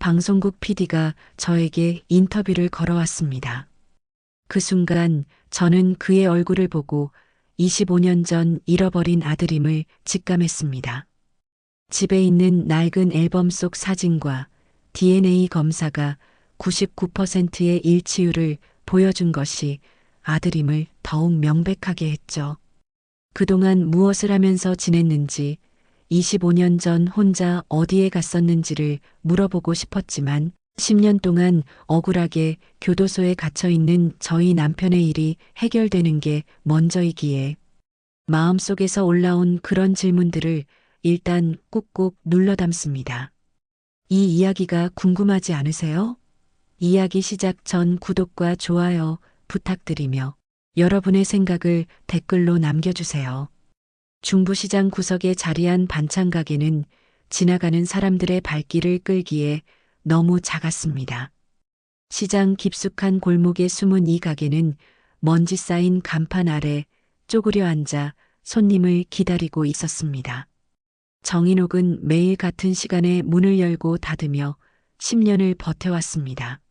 방송국 PD가 저에게 인터뷰를 걸어왔습니다. 그 순간 저는 그의 얼굴을 보고 25년 전 잃어버린 아들임을 직감했습니다. 집에 있는 낡은 앨범 속 사진과 DNA 검사가 99%의 일치율을 보여준 것이 아들임을 더욱 명백하게 했죠. 그동안 무엇을 하면서 지냈는지, 25년 전 혼자 어디에 갔었는지를 물어보고 싶었지만 10년 동안 억울하게 교도소에 갇혀 있는 저희 남편의 일이 해결되는 게 먼저이기에 마음속에서 올라온 그런 질문들을 일단 꾹꾹 눌러 담습니다. 이 이야기가 궁금하지 않으세요? 이야기 시작 전 구독과 좋아요 부탁드리며 여러분의 생각을 댓글로 남겨주세요. 중부시장 구석에 자리한 반찬 가게는 지나가는 사람들의 발길을 끌기에 너무 작았습니다. 시장 깊숙한 골목에 숨은 이 가게는 먼지 쌓인 간판 아래 쪼그려 앉아 손님을 기다리고 있었습니다. 정인옥은 매일 같은 시간에 문을 열고 닫으며 10년을 버텨왔습니다.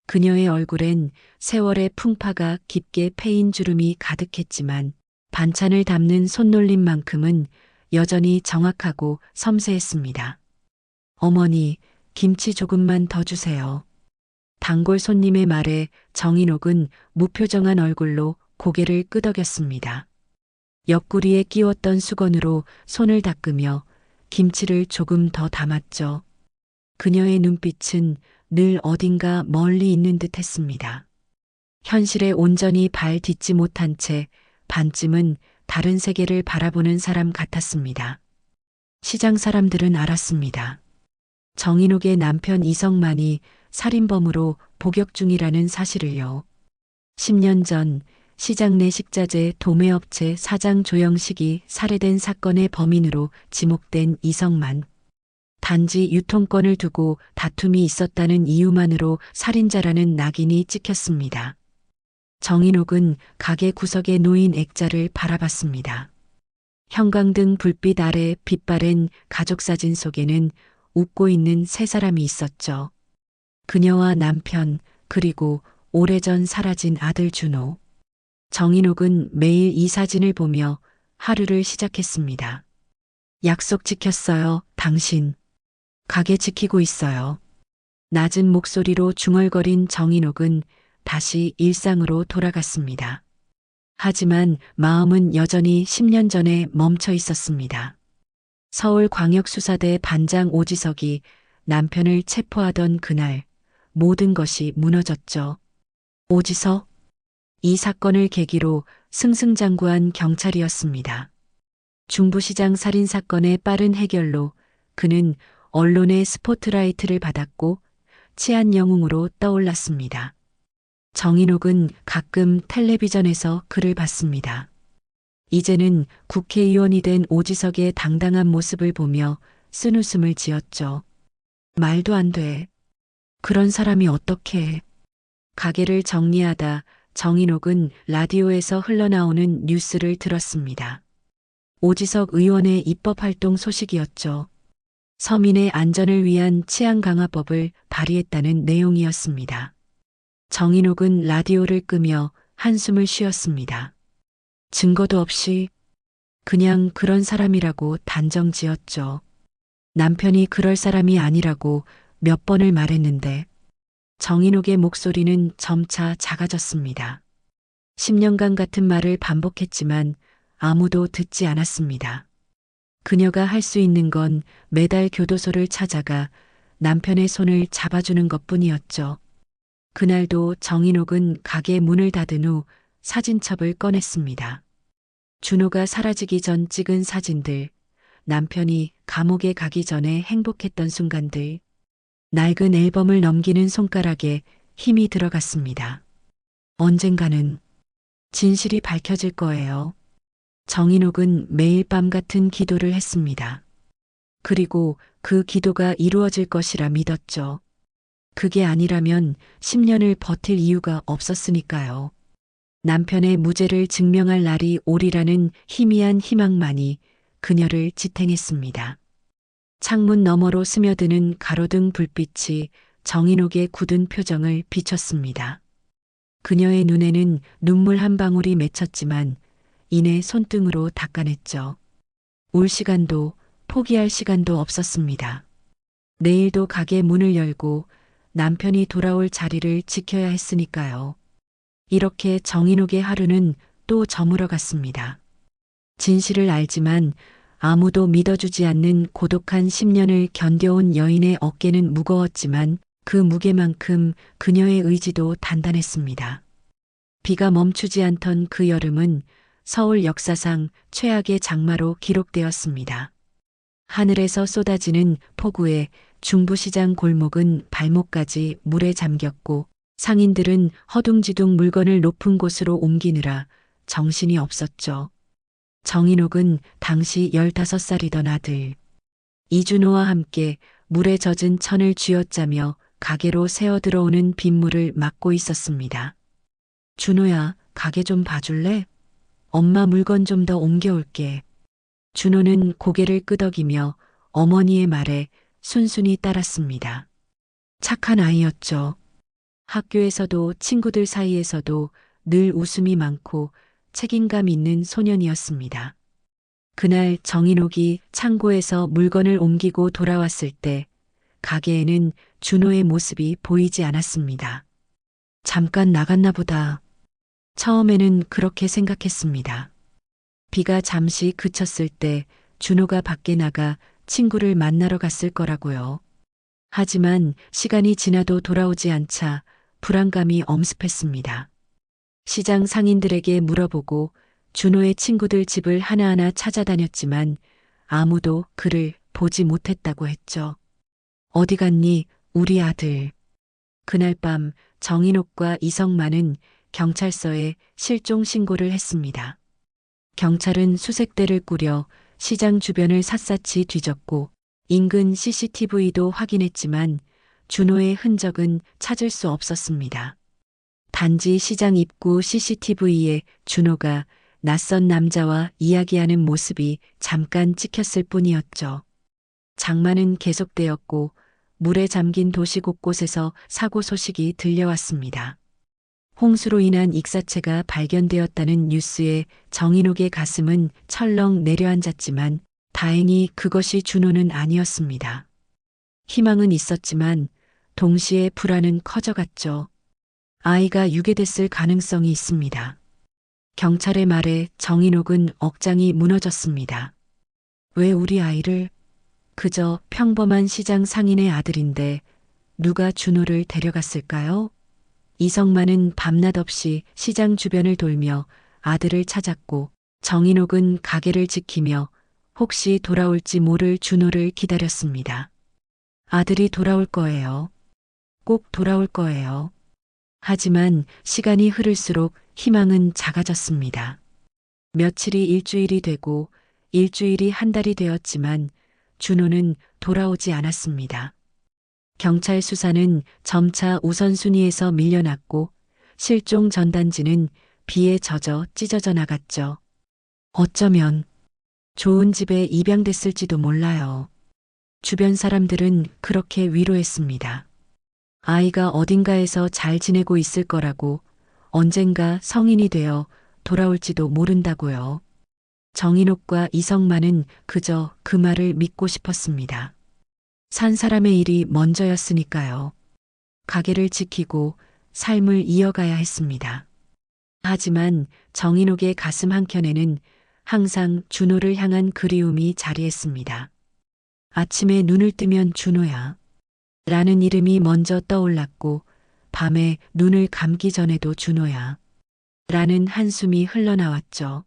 그녀의 얼굴엔 세월의 풍파가 깊게 패인 주름이 가득했지만 반찬을 담는 손놀림만큼은 여전히 정확하고 섬세했습니다. 어머니, 김치 조금만 더 주세요. 단골 손님의 말에 정인옥은 무표정한 얼굴로 고개를 끄덕였습니다. 옆구리에 끼웠던 수건으로 손을 닦으며 김치를 조금 더 담았죠. 그녀의 눈빛은 늘 어딘가 멀리 있는 듯 했습니다. 현실에 온전히 발 딛지 못한 채 반쯤은 다른 세계를 바라보는 사람 같았습니다. 시장 사람들은 알았습니다. 정인옥의 남편 이성만이 살인범으로 복역 중이라는 사실을요. 10년 전 시장 내 식자재 도매업체 사장 조영식이 살해된 사건의 범인으로 지목된 이성만. 단지 유통권을 두고 다툼이 있었다는 이유만으로 살인자라는 낙인이 찍혔습니다. 정인옥은 가게 구석에 놓인 액자를 바라봤습니다. 형광등 불빛 아래 빛바랜 가족사진 속에는 웃고 있는 세 사람이 있었죠. 그녀와 남편, 그리고 오래전 사라진 아들 준호. 정인옥은 매일 이 사진을 보며 하루를 시작했습니다. 약속 지켰어요, 당신. 가게 지키고 있어요. 낮은 목소리로 중얼거린 정인옥은 다시 일상으로 돌아갔습니다. 하지만 마음은 여전히 10년 전에 멈춰 있었습니다. 서울광역수사대 반장 오지석이 남편을 체포하던 그날 모든 것이 무너졌죠. 오지석? 이 사건을 계기로 승승장구한 경찰이었습니다. 중부시장 살인사건의 빠른 해결로 그는 언론의 스포트라이트를 받았고 치안 영웅으로 떠올랐습니다. 정인옥은 가끔 텔레비전에서 그를 봤습니다. 이제는 국회의원이 된 오지석의 당당한 모습을 보며 쓴웃음을 지었죠. 말도 안 돼. 그런 사람이 어떻게 해. 가게를 정리하다 정인옥은 라디오에서 흘러나오는 뉴스를 들었습니다. 오지석 의원의 입법활동 소식이었죠. 서민의 안전을 위한 치안 강화법을 발의했다는 내용이었습니다. 정인옥은 라디오를 끄며 한숨을 쉬었습니다. 증거도 없이 그냥 그런 사람이라고 단정 지었죠. 남편이 그럴 사람이 아니라고 몇 번을 말했는데 정인옥의 목소리는 점차 작아졌습니다. 10년간 같은 말을 반복했지만 아무도 듣지 않았습니다. 그녀가 할 수 있는 건 매달 교도소를 찾아가 남편의 손을 잡아주는 것뿐이었죠. 그날도 정인옥은 가게 문을 닫은 후 사진첩을 꺼냈습니다. 준호가 사라지기 전 찍은 사진들, 남편이 감옥에 가기 전에 행복했던 순간들, 낡은 앨범을 넘기는 손가락에 힘이 들어갔습니다. 언젠가는 진실이 밝혀질 거예요. 정인옥은 매일 밤 같은 기도를 했습니다. 그리고 그 기도가 이루어질 것이라 믿었죠. 그게 아니라면 10년을 버틸 이유가 없었으니까요. 남편의 무죄를 증명할 날이 오리라는 희미한 희망만이 그녀를 지탱했습니다. 창문 너머로 스며드는 가로등 불빛이 정인옥의 굳은 표정을 비췄습니다. 그녀의 눈에는 눈물 한 방울이 맺혔지만 이내 손등으로 닦아냈죠. 울 시간도 포기할 시간도 없었습니다. 내일도 가게 문을 열고 남편이 돌아올 자리를 지켜야 했으니까요. 이렇게 정인옥의 하루는 또 저물어 갔습니다. 진실을 알지만 아무도 믿어주지 않는 고독한 10년을 견뎌온 여인의 어깨는 무거웠지만 그 무게만큼 그녀의 의지도 단단했습니다. 비가 멈추지 않던 그 여름은 서울 역사상 최악의 장마로 기록되었습니다. 하늘에서 쏟아지는 폭우에 중부시장 골목은 발목까지 물에 잠겼고 상인들은 허둥지둥 물건을 높은 곳으로 옮기느라 정신이 없었죠. 정인옥은 당시 15살이던 아들 이준호와 함께 물에 젖은 천을 쥐어짜며 가게로 새어 들어오는 빗물을 막고 있었습니다. 준호야, 가게 좀 봐줄래? 엄마 물건 좀 더 옮겨올게. 준호는 고개를 끄덕이며 어머니의 말에 순순히 따랐습니다. 착한 아이였죠. 학교에서도 친구들 사이에서도 늘 웃음이 많고 책임감 있는 소년이었습니다. 그날 정인옥이 창고에서 물건을 옮기고 돌아왔을 때 가게에는 준호의 모습이 보이지 않았습니다. 잠깐 나갔나 보다. 처음에는 그렇게 생각했습니다. 비가 잠시 그쳤을 때 준호가 밖에 나가 친구를 만나러 갔을 거라고요. 하지만 시간이 지나도 돌아오지 않자 불안감이 엄습했습니다. 시장 상인들에게 물어보고 준호의 친구들 집을 하나하나 찾아다녔지만 아무도 그를 보지 못했다고 했죠. 어디 갔니, 우리 아들. 그날 밤 정인옥과 이성만은 경찰서에 실종 신고를 했습니다. 경찰은 수색대를 꾸려 시장 주변을 샅샅이 뒤졌고 인근 CCTV도 확인했지만 준호의 흔적은 찾을 수 없었습니다. 단지 시장 입구 CCTV에 준호가 낯선 남자와 이야기하는 모습이 잠깐 찍혔을 뿐이었죠. 장마는 계속되었고 물에 잠긴 도시 곳곳에서 사고 소식이 들려왔습니다. 홍수로 인한 익사체가 발견되었다는 뉴스에 정인옥의 가슴은 철렁 내려앉았지만 다행히 그것이 준호는 아니었습니다. 희망은 있었지만 동시에 불안은 커져갔죠. 아이가 유괴됐을 가능성이 있습니다. 경찰의 말에 정인옥은 억장이 무너졌습니다. 왜 우리 아이를? 그저 평범한 시장 상인의 아들인데 누가 준호를 데려갔을까요? 이성만은 밤낮 없이 시장 주변을 돌며 아들을 찾았고 정인옥은 가게를 지키며 혹시 돌아올지 모를 준호를 기다렸습니다. 아들이 돌아올 거예요. 꼭 돌아올 거예요. 하지만 시간이 흐를수록 희망은 작아졌습니다. 며칠이 일주일이 되고 일주일이 한 달이 되었지만 준호는 돌아오지 않았습니다. 경찰 수사는 점차 우선순위에서 밀려났고 실종 전단지는 비에 젖어 찢어져 나갔죠. 어쩌면 좋은 집에 입양됐을지도 몰라요. 주변 사람들은 그렇게 위로했습니다. 아이가 어딘가에서 잘 지내고 있을 거라고, 언젠가 성인이 되어 돌아올지도 모른다고요. 정인옥과 이성만은 그저 그 말을 믿고 싶었습니다. 산 사람의 일이 먼저였으니까요. 가게를 지키고 삶을 이어가야 했습니다. 하지만 정인옥의 가슴 한켠에는 항상 준호를 향한 그리움이 자리했습니다. 아침에 눈을 뜨면 준호야 라는 이름이 먼저 떠올랐고 밤에 눈을 감기 전에도 준호야 라는 한숨이 흘러나왔죠.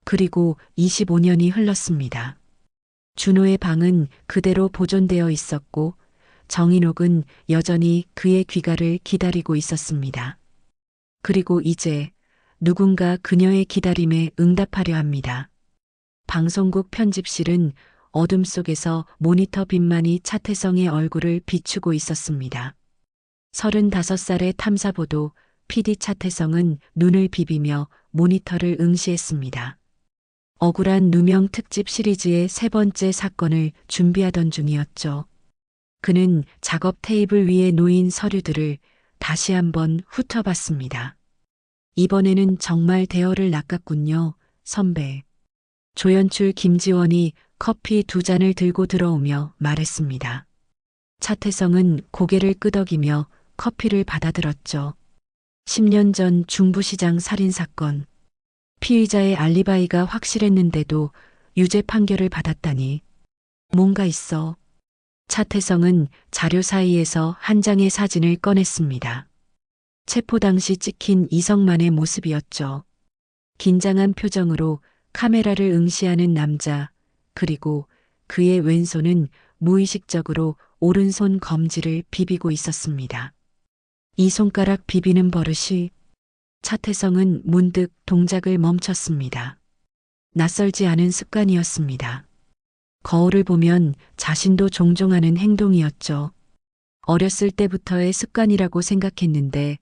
그리고 25년이 흘렀습니다. 준호의 방은 그대로 보존되어 있었고 정인옥은 여전히 그의 귀가를 기다리고 있었습니다. 그리고 이제 누군가 그녀의 기다림에 응답하려 합니다. 방송국 편집실은 어둠 속에서 모니터 빛만이 차태성의 얼굴을 비추고 있었습니다. 35살의 탐사보도 PD 차태성은 눈을 비비며 모니터를 응시했습니다. 억울한 누명 특집 시리즈의 세 번째 사건을 준비하던 중이었죠. 그는 작업 테이블 위에 놓인 서류들을 다시 한번 훑어봤습니다. 이번에는 정말 대어를 낚았군요, 선배. 조연출 김지원이 커피 2잔을 들고 들어오며 말했습니다. 차태성은 고개를 끄덕이며 커피를 받아들었죠. 10년 전 중부시장 살인사건. 피의자의 알리바이가 확실했는데도 유죄 판결을 받았다니. 뭔가 있어. 차태성은 자료 사이에서 한 장의 사진을 꺼냈습니다. 체포 당시 찍힌 이성만의 모습이었죠. 긴장한 표정으로 카메라를 응시하는 남자, 그리고 그의 왼손은 무의식적으로 오른손 검지를 비비고 있었습니다. 이 손가락 비비는 버릇이. 차태성은 문득 동작을 멈췄습니다. 낯설지 않은 습관이었습니다. 거울을 보면 자신도 종종 하는 행동이었죠. 어렸을 때부터의 습관이라고 생각했는데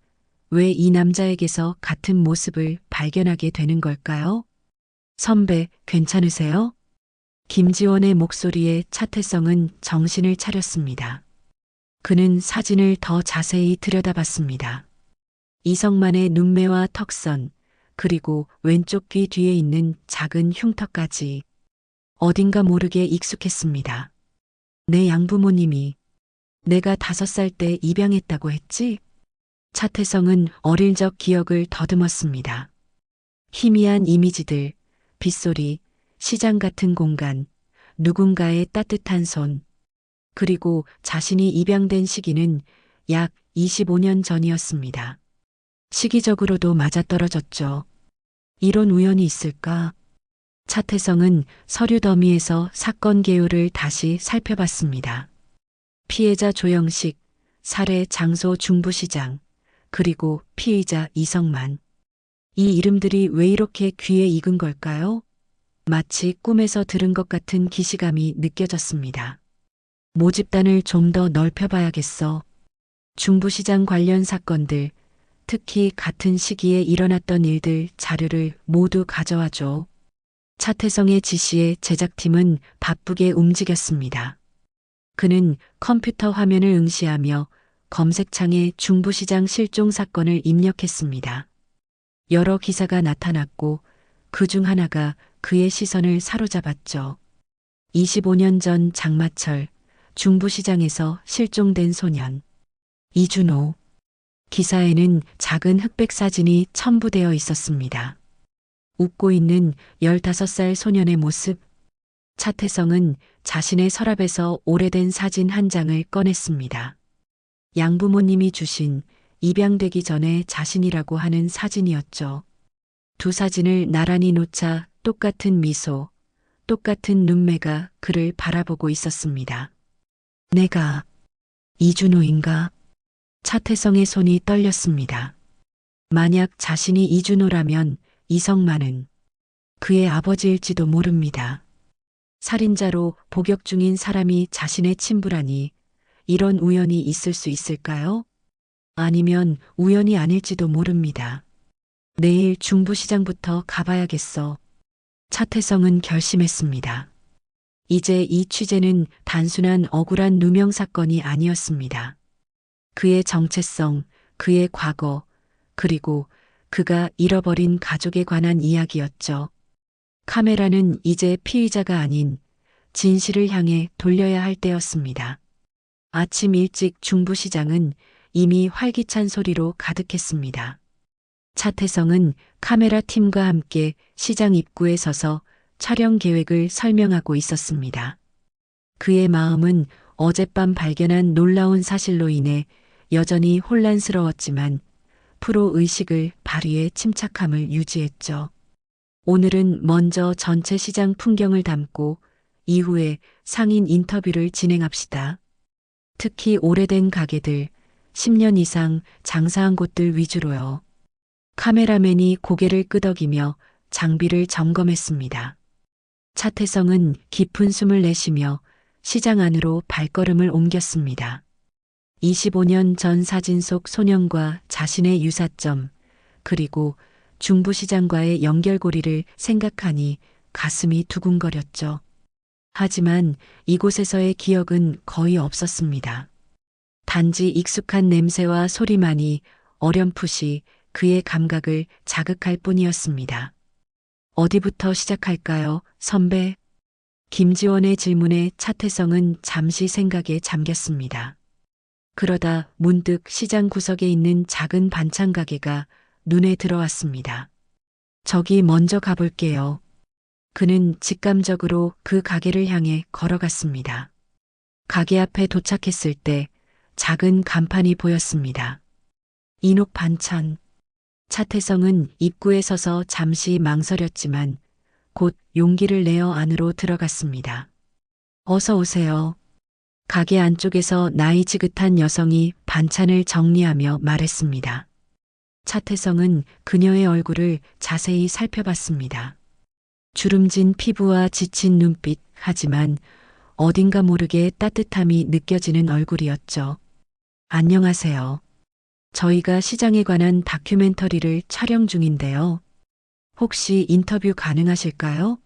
왜 이 남자에게서 같은 모습을 발견하게 되는 걸까요? 선배, 괜찮으세요? 김지원의 목소리에 차태성은 정신을 차렸습니다. 그는 사진을 더 자세히 들여다봤습니다. 이성만의 눈매와 턱선, 그리고 왼쪽 귀 뒤에 있는 작은 흉터까지 어딘가 모르게 익숙했습니다. 내 양부모님이 내가 5살 때 입양했다고 했지? 차태성은 어릴 적 기억을 더듬었습니다. 희미한 이미지들, 빗소리, 시장 같은 공간, 누군가의 따뜻한 손, 그리고 자신이 입양된 시기는 약 25년 전이었습니다. 시기적으로도 맞아떨어졌죠. 이런 우연이 있을까? 차태성은 서류 더미에서 사건 개요를 다시 살펴봤습니다. 피해자 조영식, 살해 장소 중부시장, 그리고 피의자 이성만. 이 이름들이 왜 이렇게 귀에 익은 걸까요? 마치 꿈에서 들은 것 같은 기시감이 느껴졌습니다. 모집단을 좀 더 넓혀봐야겠어. 중부시장 관련 사건들, 특히 같은 시기에 일어났던 일들 자료를 모두 가져와줘. 차태성의 지시에 제작팀은 바쁘게 움직였습니다. 그는 컴퓨터 화면을 응시하며 검색창에 중부시장 실종 사건을 입력했습니다. 여러 기사가 나타났고 그 중 하나가 그의 시선을 사로잡았죠. 25년 전 장마철 중부시장에서 실종된 소년 이준호. 기사에는 작은 흑백 사진이 첨부되어 있었습니다. 웃고 있는 15살 소년의 모습. 차태성은 자신의 서랍에서 오래된 사진 한 장을 꺼냈습니다. 양부모님이 주신 입양되기 전에 자신이라고 하는 사진이었죠. 두 사진을 나란히 놓자 똑같은 미소, 똑같은 눈매가 그를 바라보고 있었습니다. 내가 이준호인가? 차태성의 손이 떨렸습니다. 만약 자신이 이준호라면 이성만은 그의 아버지일지도 모릅니다. 살인자로 복역 중인 사람이 자신의 친부라니 이런 우연이 있을 수 있을까요? 아니면 우연이 아닐지도 모릅니다. 내일 중부시장부터 가봐야겠어. 차태성은 결심했습니다. 이제 이 취재는 단순한 억울한 누명 사건이 아니었습니다. 그의 정체성, 그의 과거, 그리고 그가 잃어버린 가족에 관한 이야기였죠. 카메라는 이제 피의자가 아닌 진실을 향해 돌려야 할 때였습니다. 아침 일찍 중부시장은 이미 활기찬 소리로 가득했습니다. 차태성은 카메라 팀과 함께 시장 입구에 서서 촬영 계획을 설명하고 있었습니다. 그의 마음은 어젯밤 발견한 놀라운 사실로 인해 여전히 혼란스러웠지만 프로 의식을 발휘해 침착함을 유지했죠. 오늘은 먼저 전체 시장 풍경을 담고 이후에 상인 인터뷰를 진행합시다. 특히 오래된 가게들, 10년 이상 장사한 곳들 위주로요. 카메라맨이 고개를 끄덕이며 장비를 점검했습니다. 차태성은 깊은 숨을 내쉬며 시장 안으로 발걸음을 옮겼습니다. 25년 전 사진 속 소년과 자신의 유사점, 그리고 중부시장과의 연결고리를 생각하니 가슴이 두근거렸죠. 하지만 이곳에서의 기억은 거의 없었습니다. 단지 익숙한 냄새와 소리만이 어렴풋이 그의 감각을 자극할 뿐이었습니다. 어디부터 시작할까요, 선배? 김지원의 질문에 차태성은 잠시 생각에 잠겼습니다. 그러다 문득 시장 구석에 있는 작은 반찬 가게가 눈에 들어왔습니다. 저기 먼저 가볼게요. 그는 직감적으로 그 가게를 향해 걸어갔습니다. 가게 앞에 도착했을 때 작은 간판이 보였습니다. 인옥 반찬. 차태성은 입구에 서서 잠시 망설였지만 곧 용기를 내어 안으로 들어갔습니다. 어서 오세요. 가게 안쪽에서 나이 지긋한 여성이 반찬을 정리하며 말했습니다. 차태성은 그녀의 얼굴을 자세히 살펴봤습니다. 주름진 피부와 지친 눈빛, 하지만 어딘가 모르게 따뜻함이 느껴지는 얼굴이었죠. 안녕하세요. 저희가 시장에 관한 다큐멘터리를 촬영 중인데요. 혹시 인터뷰 가능하실까요?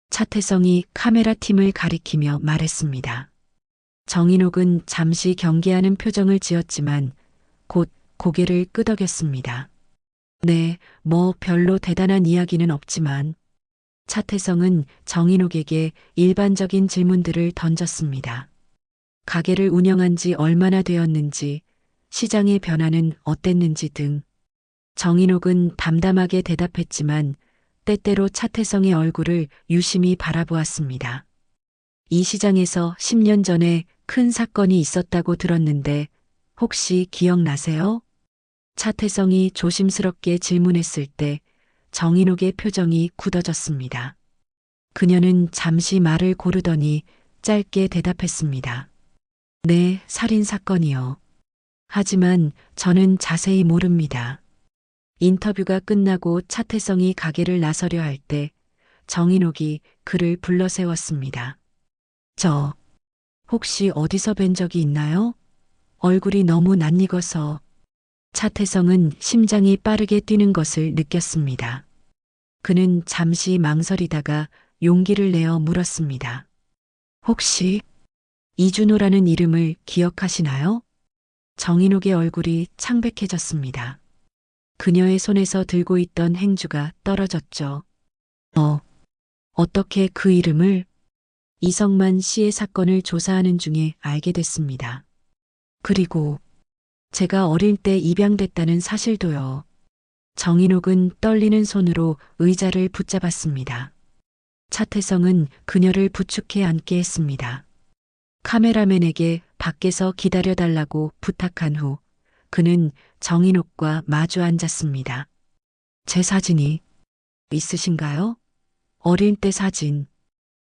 차태성이 카메라 팀을 가리키며 말했습니다. 정인옥은 잠시 경계하는 표정을 지었지만 곧 고개를 끄덕였습니다. 네, 뭐 별로 대단한 이야기는 없지만. 차태성은 정인옥에게 일반적인 질문들을 던졌습니다. 가게를 운영한 지 얼마나 되었는지, 시장의 변화는 어땠는지 등. 정인옥은 담담하게 대답했지만 때때로 차태성의 얼굴을 유심히 바라보았습니다. 이 시장에서 10년 전에 큰 사건이 있었다고 들었는데 혹시 기억나세요? 차태성이 조심스럽게 질문했을 때 정인옥의 표정이 굳어졌습니다. 그녀는 잠시 말을 고르더니 짧게 대답했습니다. 네, 살인 사건이요. 하지만 저는 자세히 모릅니다. 인터뷰가 끝나고 차태성이 가게를 나서려 할 때 정인옥이 그를 불러 세웠습니다. 저, 혹시 어디서 뵌 적이 있나요? 얼굴이 너무 낯익어서. 차태성은 심장이 빠르게 뛰는 것을 느꼈습니다. 그는 잠시 망설이다가 용기를 내어 물었습니다. 혹시 이준호라는 이름을 기억하시나요? 정인옥의 얼굴이 창백해졌습니다. 그녀의 손에서 들고 있던 행주가 떨어졌죠. 어떻게 그 이름을? 이성만 씨의 사건을 조사하는 중에 알게 됐습니다. 그리고 제가 어릴 때 입양됐다는 사실도요. 정인옥은 떨리는 손으로 의자를 붙잡았습니다. 차태성은 그녀를 부축해 앉게 했습니다. 카메라맨에게 밖에서 기다려달라고 부탁한 후 그는 정인옥과 마주 앉았습니다. 제 사진이 있으신가요? 어릴 때 사진.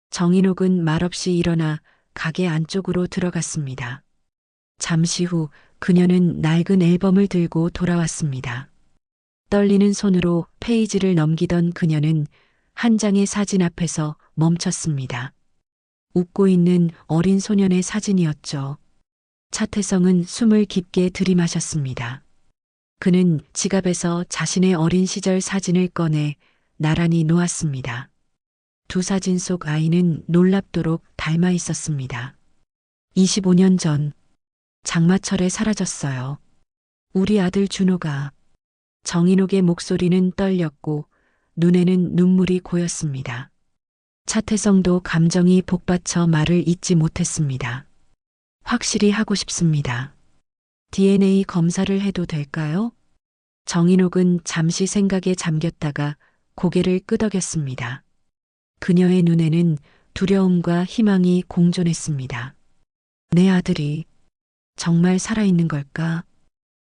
정인옥은 말없이 일어나 가게 안쪽으로 들어갔습니다. 잠시 후 그녀는 낡은 앨범을 들고 돌아왔습니다. 떨리는 손으로 페이지를 넘기던 그녀는 한 장의 사진 앞에서 멈췄습니다. 웃고 있는 어린 소년의 사진이었죠. 차태성은 숨을 깊게 들이마셨습니다. 그는 지갑에서 자신의 어린 시절 사진을 꺼내 나란히 놓았습니다. 두 사진 속 아이는 놀랍도록 닮아 있었습니다. 25년 전 장마철에 사라졌어요. 우리 아들 준호가. 정인옥의 목소리는 떨렸고 눈에는 눈물이 고였습니다. 차태성도 감정이 복받쳐 말을 잇지 못했습니다. 확실히 하고 싶습니다. DNA 검사를 해도 될까요? 정인옥은 잠시 생각에 잠겼다가 고개를 끄덕였습니다. 그녀의 눈에는 두려움과 희망이 공존했습니다. 내 아들이 정말 살아있는 걸까?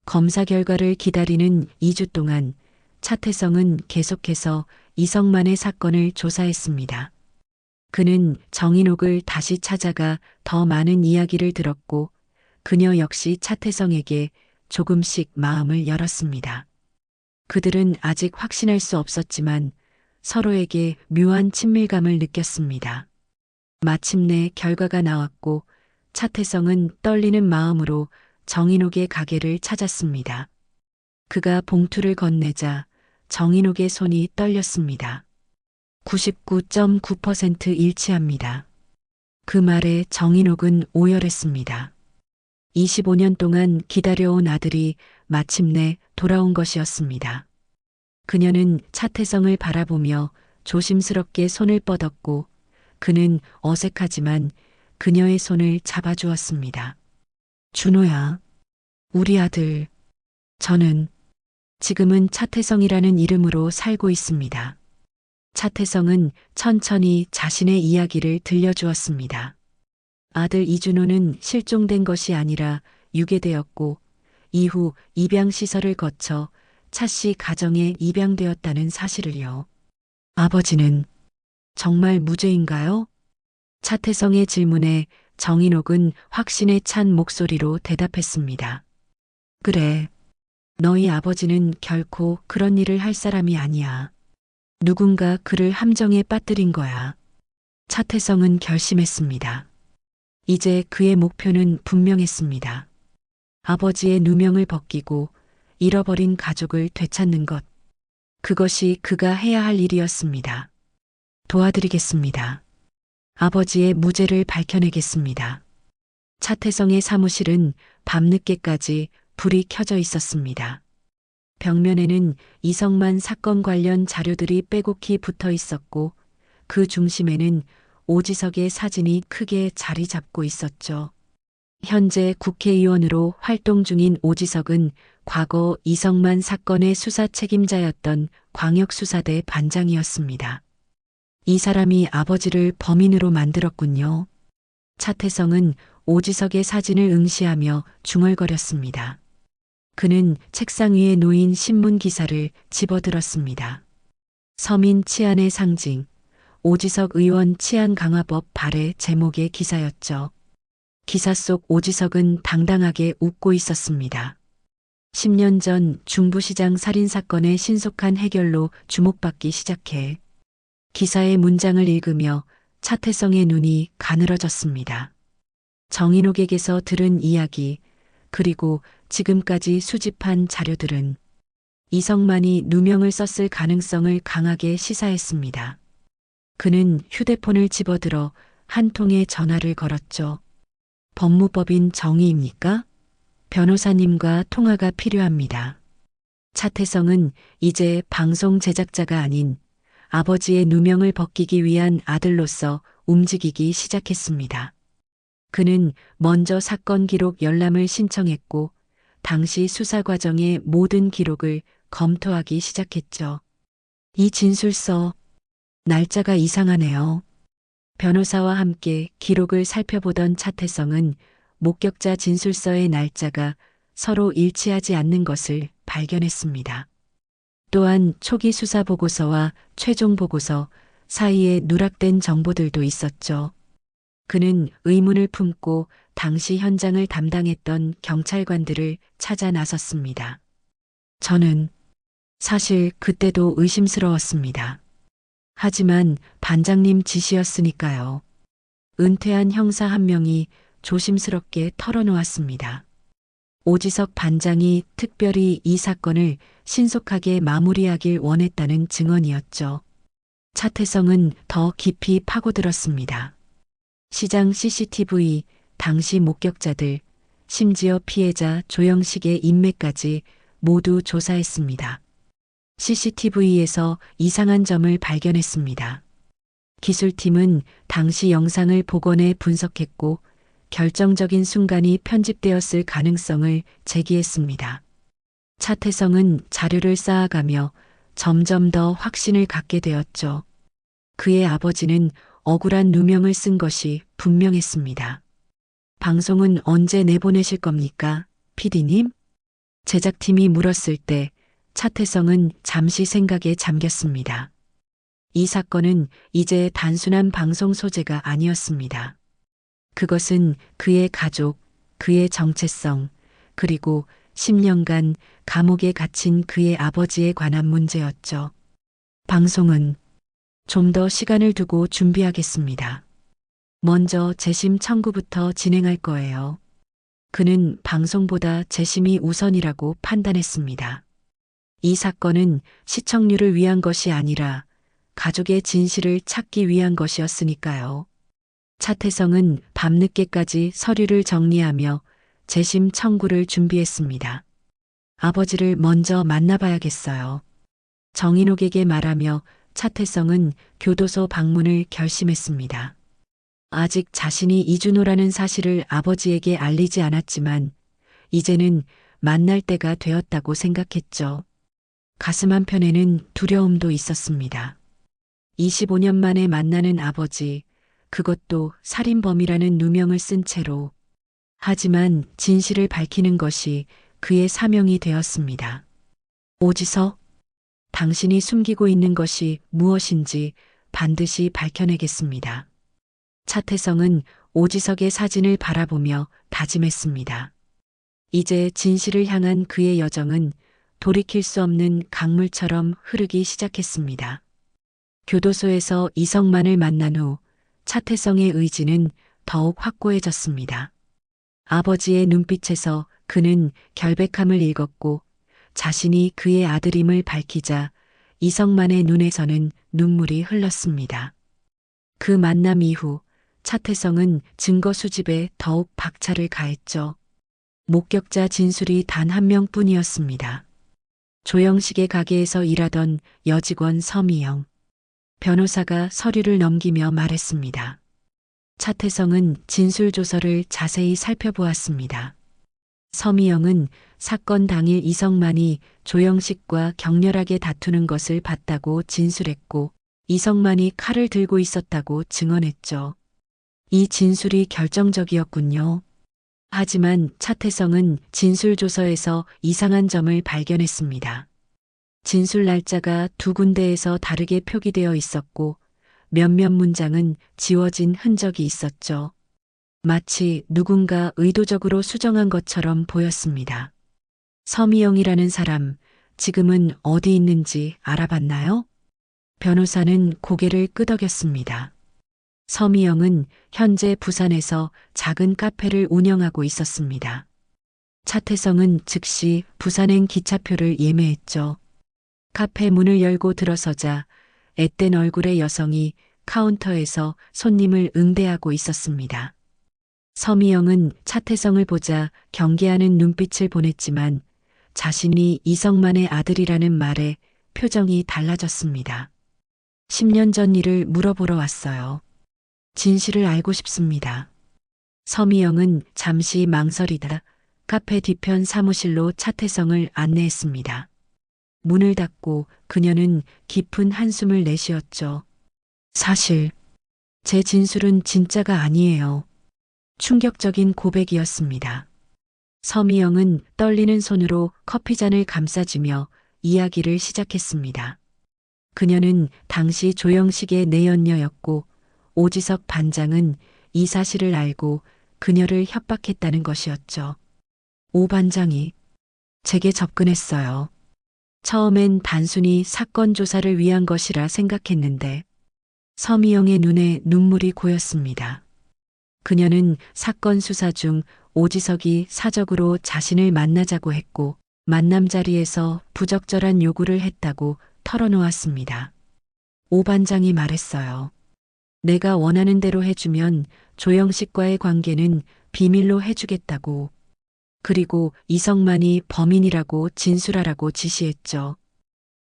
검사 결과를 기다리는 2주 동안 차태성은 계속해서 이성만의 사건을 조사했습니다. 그는 정인옥을 다시 찾아가 더 많은 이야기를 들었고 그녀 역시 차태성에게 조금씩 마음을 열었습니다. 그들은 아직 확신할 수 없었지만 서로에게 묘한 친밀감을 느꼈습니다. 마침내 결과가 나왔고 차태성은 떨리는 마음으로 정인옥의 가게를 찾았습니다. 그가 봉투를 건네자 정인옥의 손이 떨렸습니다. 99.9% 일치합니다. 그 말에 정인옥은 오열했습니다. 25년 동안 기다려온 아들이 마침내 돌아온 것이었습니다. 그녀는 차태성을 바라보며 조심스럽게 손을 뻗었고 그는 어색하지만 그녀의 손을 잡아주었습니다. 준호야, 우리 아들. 저는 지금은 차태성이라는 이름으로 살고 있습니다. 차태성은 천천히 자신의 이야기를 들려주었습니다. 아들 이준호는 실종된 것이 아니라 유괴되었고 이후 입양시설을 거쳐 차씨 가정에 입양되었다는 사실을요. 아버지는 정말 무죄인가요? 차태성의 질문에 정인옥은 확신에 찬 목소리로 대답했습니다. 그래. 너희 아버지는 결코 그런 일을 할 사람이 아니야. 누군가 그를 함정에 빠뜨린 거야. 차태성은 결심했습니다. 이제 그의 목표는 분명했습니다. 아버지의 누명을 벗기고 잃어버린 가족을 되찾는 것. 그것이 그가 해야 할 일이었습니다. 도와드리겠습니다. 아버지의 무죄를 밝혀내겠습니다. 차태성의 사무실은 밤늦게까지 불이 켜져 있었습니다. 벽면에는 이성만 사건 관련 자료들이 빼곡히 붙어 있었고 그 중심에는 오지석의 사진이 크게 자리 잡고 있었죠. 현재 국회의원으로 활동 중인 오지석은 과거 이성만 사건의 수사 책임자였던 광역수사대 반장이었습니다. 이 사람이 아버지를 범인으로 만들었군요. 차태성은 오지석의 사진을 응시하며 중얼거렸습니다. 그는 책상 위에 놓인 신문 기사를 집어들었습니다. 서민 치안의 상징, 오지석 의원 치안 강화법 발의 제목의 기사였죠. 기사 속 오지석은 당당하게 웃고 있었습니다. 10년 전 중부시장 살인사건의 신속한 해결로 주목받기 시작해 기사의 문장을 읽으며 차태성의 눈이 가늘어졌습니다. 정인옥에게서 들은 이야기, 그리고 지금까지 수집한 자료들은 이성만이 누명을 썼을 가능성을 강하게 시사했습니다. 그는 휴대폰을 집어들어 한 통의 전화를 걸었죠. 법무법인 정의입니까? 변호사님과 통화가 필요합니다. 차태성은 이제 방송 제작자가 아닌 아버지의 누명을 벗기기 위한 아들로서 움직이기 시작했습니다. 그는 먼저 사건 기록 열람을 신청했고 당시 수사 과정의 모든 기록을 검토하기 시작했죠. 이 진술서, 날짜가 이상하네요. 변호사와 함께 기록을 살펴보던 차태성은 목격자 진술서의 날짜가 서로 일치하지 않는 것을 발견했습니다. 또한 초기 수사 보고서와 최종 보고서 사이에 누락된 정보들도 있었죠. 그는 의문을 품고 당시 현장을 담당했던 경찰관들을 찾아 나섰습니다. 저는 사실 그때도 의심스러웠습니다. 하지만 반장님 지시였으니까요. 은퇴한 형사 한 명이 조심스럽게 털어놓았습니다. 오지석 반장이 특별히 이 사건을 신속하게 마무리하길 원했다는 증언이었죠. 차태성은 더 깊이 파고들었습니다. 시장 CCTV, 당시 목격자들, 심지어 피해자 조영식의 인맥까지 모두 조사했습니다. CCTV에서 이상한 점을 발견했습니다. 기술팀은 당시 영상을 복원해 분석했고 결정적인 순간이 편집되었을 가능성을 제기했습니다. 차태성은 자료를 쌓아가며 점점 더 확신을 갖게 되었죠. 그의 아버지는 억울한 누명을 쓴 것이 분명했습니다. 방송은 언제 내보내실 겁니까, PD님? 제작팀이 물었을 때 차태성은 잠시 생각에 잠겼습니다. 이 사건은 이제 단순한 방송 소재가 아니었습니다. 그것은 그의 가족, 그의 정체성, 그리고 10년간 감옥에 갇힌 그의 아버지에 관한 문제였죠. 방송은 좀 더 시간을 두고 준비하겠습니다. 먼저 재심 청구부터 진행할 거예요. 그는 방송보다 재심이 우선이라고 판단했습니다. 이 사건은 시청률을 위한 것이 아니라 가족의 진실을 찾기 위한 것이었으니까요. 차태성은 밤늦게까지 서류를 정리하며 재심 청구를 준비했습니다. 아버지를 먼저 만나봐야겠어요. 정인옥에게 말하며 차태성은 교도소 방문을 결심했습니다. 아직 자신이 이준호라는 사실을 아버지에게 알리지 않았지만 이제는 만날 때가 되었다고 생각했죠. 가슴 한편에는 두려움도 있었습니다. 25년 만에 만나는 아버지, 그것도 살인범이라는 누명을 쓴 채로. 하지만 진실을 밝히는 것이 그의 사명이 되었습니다. 오지석, 당신이 숨기고 있는 것이 무엇인지 반드시 밝혀내겠습니다. 차태성은 오지석의 사진을 바라보며 다짐했습니다. 이제 진실을 향한 그의 여정은 돌이킬 수 없는 강물처럼 흐르기 시작했습니다. 교도소에서 이성만을 만난 후 차태성의 의지는 더욱 확고해졌습니다. 아버지의 눈빛에서 그는 결백함을 읽었고 자신이 그의 아들임을 밝히자 이성만의 눈에서는 눈물이 흘렀습니다. 그 만남 이후 차태성은 증거 수집에 더욱 박차를 가했죠. 목격자 진술이 단 한 명뿐이었습니다. 조영식의 가게에서 일하던 여직원 서미영. 변호사가 서류를 넘기며 말했습니다. 차태성은 진술조서를 자세히 살펴보았습니다. 서미영은 사건 당일 이성만이 조영식과 격렬하게 다투는 것을 봤다고 진술했고 이성만이 칼을 들고 있었다고 증언했죠. 이 진술이 결정적이었군요. 하지만 차태성은 진술조서에서 이상한 점을 발견했습니다. 진술 날짜가 두 군데에서 다르게 표기되어 있었고 몇몇 문장은 지워진 흔적이 있었죠. 마치 누군가 의도적으로 수정한 것처럼 보였습니다. 서미영이라는 사람, 지금은 어디 있는지 알아봤나요? 변호사는 고개를 끄덕였습니다. 서미영은 현재 부산에서 작은 카페를 운영하고 있었습니다. 차태성은 즉시 부산행 기차표를 예매했죠. 카페 문을 열고 들어서자 앳된 얼굴의 여성이 카운터에서 손님을 응대하고 있었습니다. 서미영은 차태성을 보자 경계하는 눈빛을 보냈지만 자신이 이성만의 아들이라는 말에 표정이 달라졌습니다. 10년 전 일을 물어보러 왔어요. 진실을 알고 싶습니다. 서미영은 잠시 망설이다 카페 뒤편 사무실로 차태성을 안내했습니다. 문을 닫고 그녀는 깊은 한숨을 내쉬었죠. 사실 제 진술은 진짜가 아니에요. 충격적인 고백이었습니다. 서미영은 떨리는 손으로 커피잔을 감싸주며 이야기를 시작했습니다. 그녀는 당시 조영식의 내연녀였고 오지석 반장은 이 사실을 알고 그녀를 협박했다는 것이었죠. 오 반장이 제게 접근했어요. 처음엔 단순히 사건 조사를 위한 것이라 생각했는데 서미영의 눈에 눈물이 고였습니다. 그녀는 사건 수사 중 오지석이 사적으로 자신을 만나자고 했고 만남 자리에서 부적절한 요구를 했다고 털어놓았습니다. 오 반장이 말했어요. 내가 원하는 대로 해주면 조영식과의 관계는 비밀로 해주겠다고. 그리고 이성만이 범인이라고 진술하라고 지시했죠.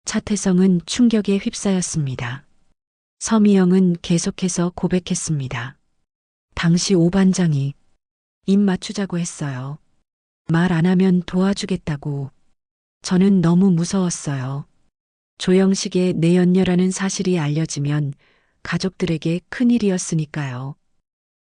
차태성은 충격에 휩싸였습니다. 서미영은 계속해서 고백했습니다. 당시 오 반장이 입 맞추자고 했어요. 말 안 하면 도와주겠다고. 저는 너무 무서웠어요. 조영식의 내연녀라는 사실이 알려지면 가족들에게 큰일이었으니까요.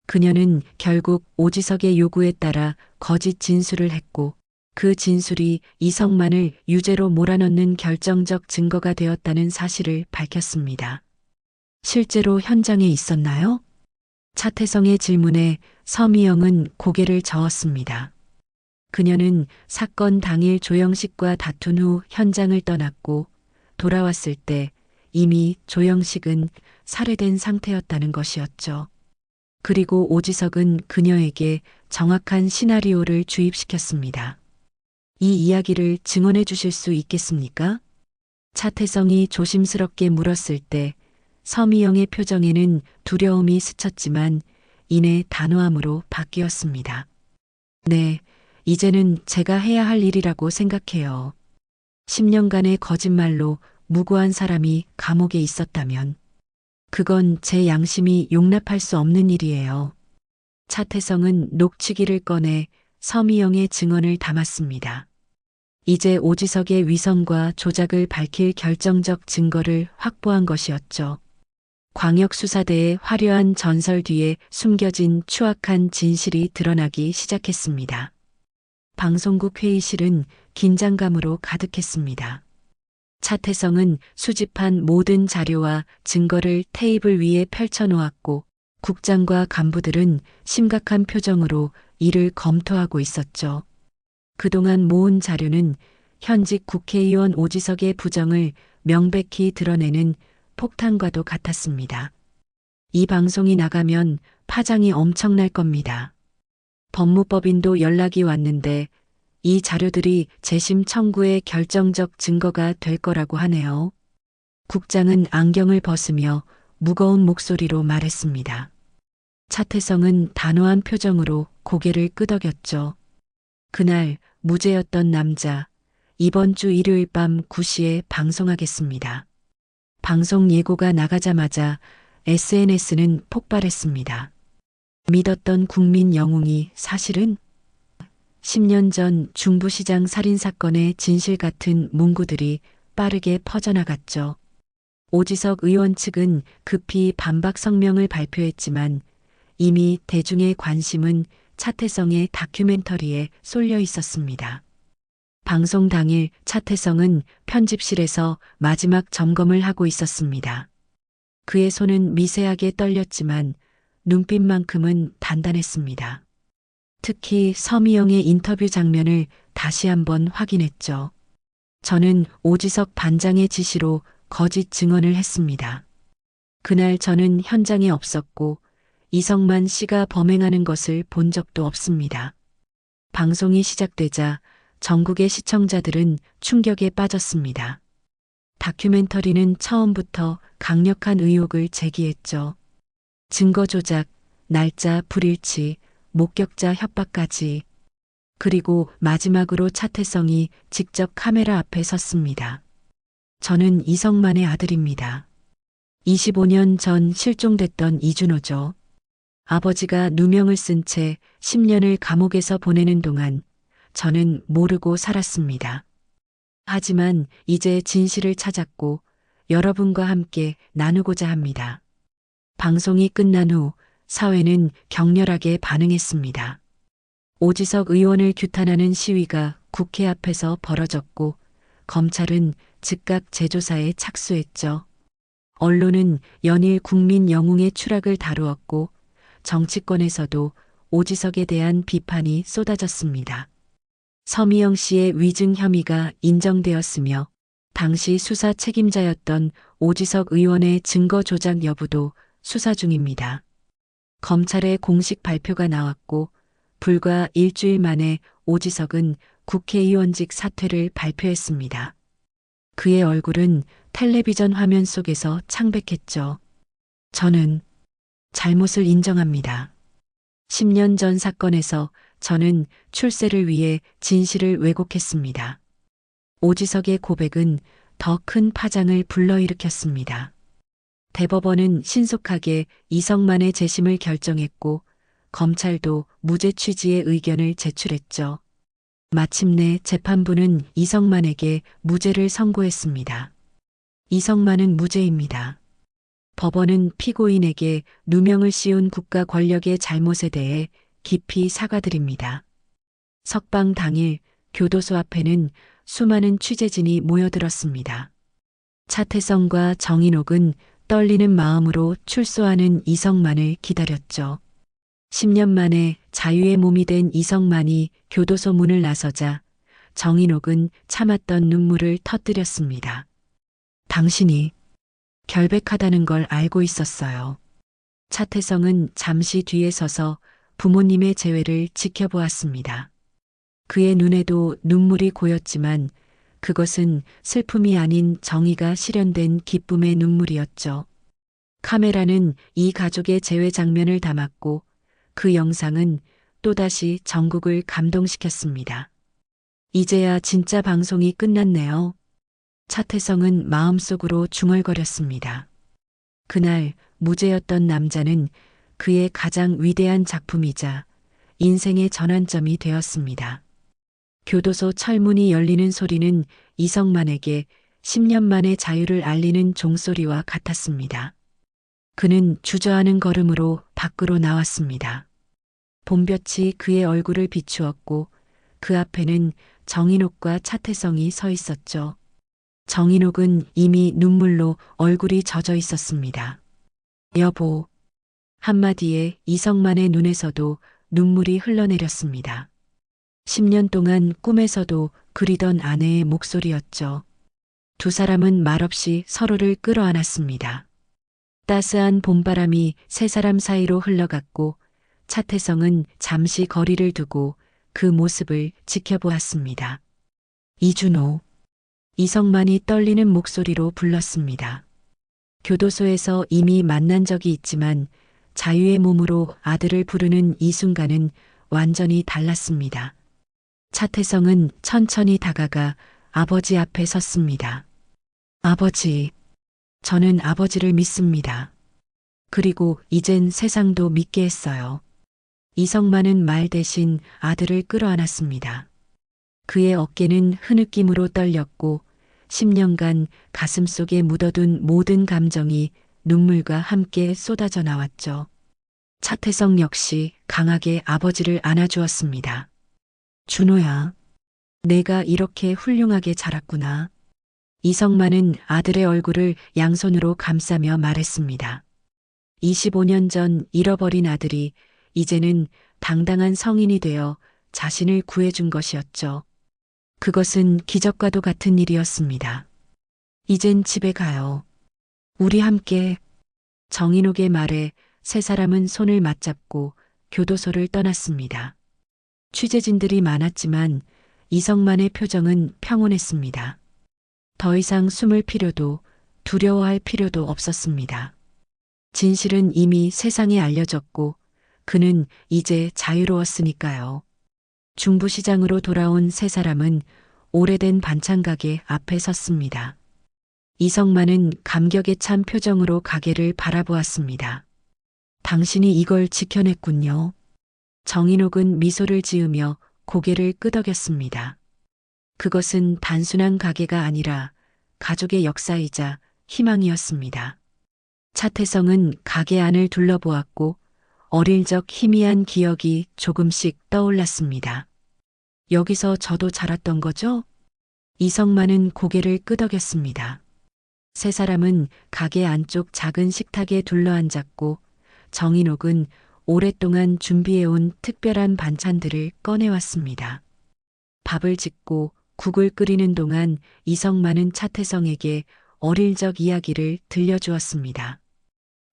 그녀는 결국 오지석의 요구에 따라 거짓 진술을 했고 그 진술이 이성만을 유죄로 몰아넣는 결정적 증거가 되었다는 사실을 밝혔습니다. 실제로 현장에 있었나요? 차태성의 질문에 서미영은 고개를 저었습니다. 그녀는 사건 당일 조영식과 다툰 후 현장을 떠났고 돌아왔을 때 이미 조영식은 살해된 상태였다는 것이었죠. 그리고 오지석은 그녀에게 정확한 시나리오를 주입시켰습니다. 이 이야기를 증언해 주실 수 있겠습니까? 차태성이 조심스럽게 물었을 때 서미영의 표정에는 두려움이 스쳤지만 이내 단호함으로 바뀌었습니다. 네, 이제는 제가 해야 할 일이라고 생각해요. 10년간의 거짓말로 무고한 사람이 감옥에 있었다면 그건 제 양심이 용납할 수 없는 일이에요. 차태성은 녹취기를 꺼내 서미영의 증언을 담았습니다. 이제 오지석의 위선과 조작을 밝힐 결정적 증거를 확보한 것이었죠. 광역수사대의 화려한 전설 뒤에 숨겨진 추악한 진실이 드러나기 시작했습니다. 방송국 회의실은 긴장감으로 가득했습니다. 차태성은 수집한 모든 자료와 증거를 테이블 위에 펼쳐놓았고 국장과 간부들은 심각한 표정으로 이를 검토하고 있었죠. 그동안 모은 자료는 현직 국회의원 오지석의 부정을 명백히 드러내는 폭탄과도 같았습니다. 이 방송이 나가면 파장이 엄청날 겁니다. 법무법인도 연락이 왔는데 이 자료들이 재심 청구의 결정적 증거가 될 거라고 하네요. 국장은 안경을 벗으며 무거운 목소리로 말했습니다. 차태성은 단호한 표정으로 고개를 끄덕였죠. 그날 무죄였던 남자, 이번 주 일요일 밤 9시에 방송하겠습니다. 방송 예고가 나가자마자 SNS는 폭발했습니다. 믿었던 국민 영웅이 사실은 10년 전 중부시장 살인사건의 진실 같은 문구들이 빠르게 퍼져나갔죠. 오지석 의원 측은 급히 반박 성명을 발표했지만 이미 대중의 관심은 차태성의 다큐멘터리에 쏠려 있었습니다. 방송 당일 차태성은 편집실에서 마지막 점검을 하고 있었습니다. 그의 손은 미세하게 떨렸지만 눈빛만큼은 단단했습니다. 특히 서미영의 인터뷰 장면을 다시 한번 확인했죠. 저는 오지석 반장의 지시로 거짓 증언을 했습니다. 그날 저는 현장에 없었고 이성만 씨가 범행하는 것을 본 적도 없습니다. 방송이 시작되자 전국의 시청자들은 충격에 빠졌습니다. 다큐멘터리는 처음부터 강력한 의혹을 제기했죠. 증거 조작, 날짜 불일치, 목격자 협박까지. 그리고 마지막으로 차태성이 직접 카메라 앞에 섰습니다. 저는 이성만의 아들입니다. 25년 전 실종됐던 이준호죠. 아버지가 누명을 쓴 채 10년을 감옥에서 보내는 동안 저는 모르고 살았습니다. 하지만 이제 진실을 찾았고 여러분과 함께 나누고자 합니다. 방송이 끝난 후 사회는 격렬하게 반응했습니다. 오지석 의원을 규탄하는 시위가 국회 앞에서 벌어졌고 검찰은 즉각 재조사에 착수했죠. 언론은 연일 국민 영웅의 추락을 다루었고 정치권에서도 오지석에 대한 비판이 쏟아졌습니다. 서미영 씨의 위증 혐의가 인정되었으며 당시 수사 책임자였던 오지석 의원의 증거 조작 여부도 수사 중입니다. 검찰의 공식 발표가 나왔고 불과 일주일 만에 오지석은 국회의원직 사퇴를 발표했습니다. 그의 얼굴은 텔레비전 화면 속에서 창백했죠. 저는 잘못을 인정합니다. 10년 전 사건에서 저는 출세를 위해 진실을 왜곡했습니다. 오지석의 고백은 더 큰 파장을 불러일으켰습니다. 대법원은 신속하게 이성만의 재심을 결정했고 검찰도 무죄 취지의 의견을 제출했죠. 마침내 재판부는 이성만에게 무죄를 선고했습니다. 이성만은 무죄입니다. 법원은 피고인에게 누명을 씌운 국가 권력의 잘못에 대해 깊이 사과드립니다. 석방 당일 교도소 앞에는 수많은 취재진이 모여들었습니다. 차태성과 정인옥은 떨리는 마음으로 출소하는 이성만을 기다렸죠. 10년 만에 자유의 몸이 된 이성만이 교도소 문을 나서자 정인옥은 참았던 눈물을 터뜨렸습니다. 당신이 결백하다는 걸 알고 있었어요. 차태성은 잠시 뒤에 서서 부모님의 재회를 지켜보았습니다. 그의 눈에도 눈물이 고였지만 그것은 슬픔이 아닌 정의가 실현된 기쁨의 눈물이었죠. 카메라는 이 가족의 재회 장면을 담았고 그 영상은 또다시 전국을 감동시켰습니다. 이제야 진짜 방송이 끝났네요. 차태성은 마음속으로 중얼거렸습니다. 그날 무죄였던 남자는 그의 가장 위대한 작품이자 인생의 전환점이 되었습니다. 교도소 철문이 열리는 소리는 이성만에게 10년 만의 자유를 알리는 종소리와 같았습니다. 그는 주저하는 걸음으로 밖으로 나왔습니다. 봄볕이 그의 얼굴을 비추었고 그 앞에는 정인옥과 차태성이 서 있었죠. 정인옥은 이미 눈물로 얼굴이 젖어 있었습니다. 여보. 한마디에 이성만의 눈에서도 눈물이 흘러내렸습니다. 10년 동안 꿈에서도 그리던 아내의 목소리였죠. 두 사람은 말없이 서로를 끌어안았습니다. 따스한 봄바람이 세 사람 사이로 흘러갔고 차태성은 잠시 거리를 두고 그 모습을 지켜보았습니다. 이준호. 이성만이 떨리는 목소리로 불렀습니다. 교도소에서 이미 만난 적이 있지만 자유의 몸으로 아들을 부르는 이 순간은 완전히 달랐습니다. 차태성은 천천히 다가가 아버지 앞에 섰습니다. 아버지, 저는 아버지를 믿습니다. 그리고 이젠 세상도 믿게 했어요. 이성만은 말 대신 아들을 끌어안았습니다. 그의 어깨는 흐느낌으로 떨렸고 10년간 가슴속에 묻어둔 모든 감정이 눈물과 함께 쏟아져 나왔죠. 차태성 역시 강하게 아버지를 안아주었습니다. 준호야, 내가 이렇게 훌륭하게 자랐구나. 이성만은 아들의 얼굴을 양손으로 감싸며 말했습니다. 25년 전 잃어버린 아들이 이제는 당당한 성인이 되어 자신을 구해준 것이었죠. 그것은 기적과도 같은 일이었습니다. 이젠 집에 가요. 우리 함께. 정인옥의 말에 세 사람은 손을 맞잡고 교도소를 떠났습니다. 취재진들이 많았지만 이성만의 표정은 평온했습니다. 더 이상 숨을 필요도 두려워할 필요도 없었습니다. 진실은 이미 세상에 알려졌고 그는 이제 자유로웠으니까요. 중부시장으로 돌아온 세 사람은 오래된 반찬가게 앞에 섰습니다. 이성만은 감격에 찬 표정으로 가게를 바라보았습니다. 당신이 이걸 지켜냈군요. 정인옥은 미소를 지으며 고개를 끄덕였습니다. 그것은 단순한 가게가 아니라 가족의 역사이자 희망이었습니다. 차태성은 가게 안을 둘러보았고 어릴 적 희미한 기억이 조금씩 떠올랐습니다. 여기서 저도 자랐던 거죠? 이성만은 고개를 끄덕였습니다. 세 사람은 가게 안쪽 작은 식탁에 둘러앉았고 정인옥은 오랫동안 준비해온 특별한 반찬들을 꺼내왔습니다. 밥을 짓고 국을 끓이는 동안 이성만은 차태성에게 어릴 적 이야기를 들려주었습니다.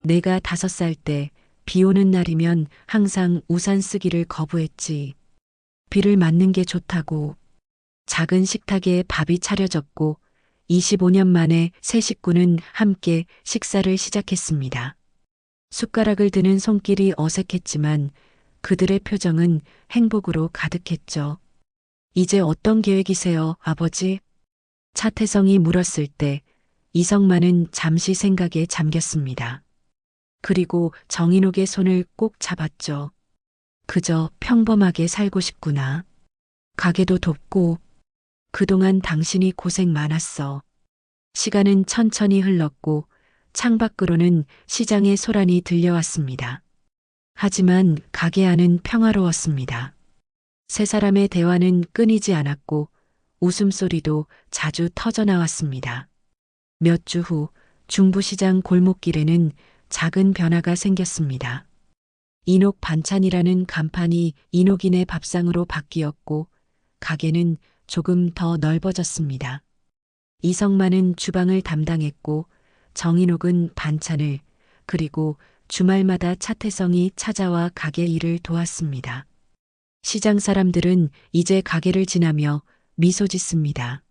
내가 5살 때 비 오는 날이면 항상 우산 쓰기를 거부했지. 비를 맞는 게 좋다고. 작은 식탁에 밥이 차려졌고 25년 만에 세 식구는 함께 식사를 시작했습니다. 숟가락을 드는 손길이 어색했지만 그들의 표정은 행복으로 가득했죠. 이제 어떤 계획이세요, 아버지? 차태성이 물었을 때 이성만은 잠시 생각에 잠겼습니다. 그리고 정인옥의 손을 꼭 잡았죠. 그저 평범하게 살고 싶구나. 가게도 돕고. 그동안 당신이 고생 많았어. 시간은 천천히 흘렀고 창밖으로는 시장의 소란이 들려왔습니다. 하지만 가게 안은 평화로웠습니다. 세 사람의 대화는 끊이지 않았고 웃음소리도 자주 터져나왔습니다. 몇 주 후 중부시장 골목길에는 작은 변화가 생겼습니다. 인옥 반찬이라는 간판이 인옥인의 밥상으로 바뀌었고 가게는 조금 더 넓어졌습니다. 이성만은 주방을 담당했고 정인옥은 반찬을, 그리고 주말마다 차태성이 찾아와 가게 일을 도왔습니다. 시장 사람들은 이제 가게를 지나며 미소 짓습니다.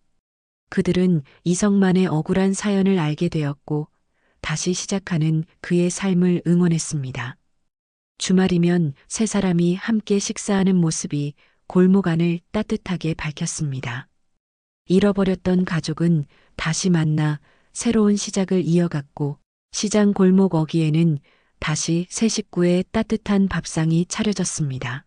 그들은 이성만의 억울한 사연을 알게 되었고 다시 시작하는 그의 삶을 응원했습니다. 주말이면 세 사람이 함께 식사하는 모습이 골목 안을 따뜻하게 밝혔습니다. 잃어버렸던 가족은 다시 만나 새로운 시작을 이어갔고 시장 골목 어귀에는 다시 새 식구의 따뜻한 밥상이 차려졌습니다.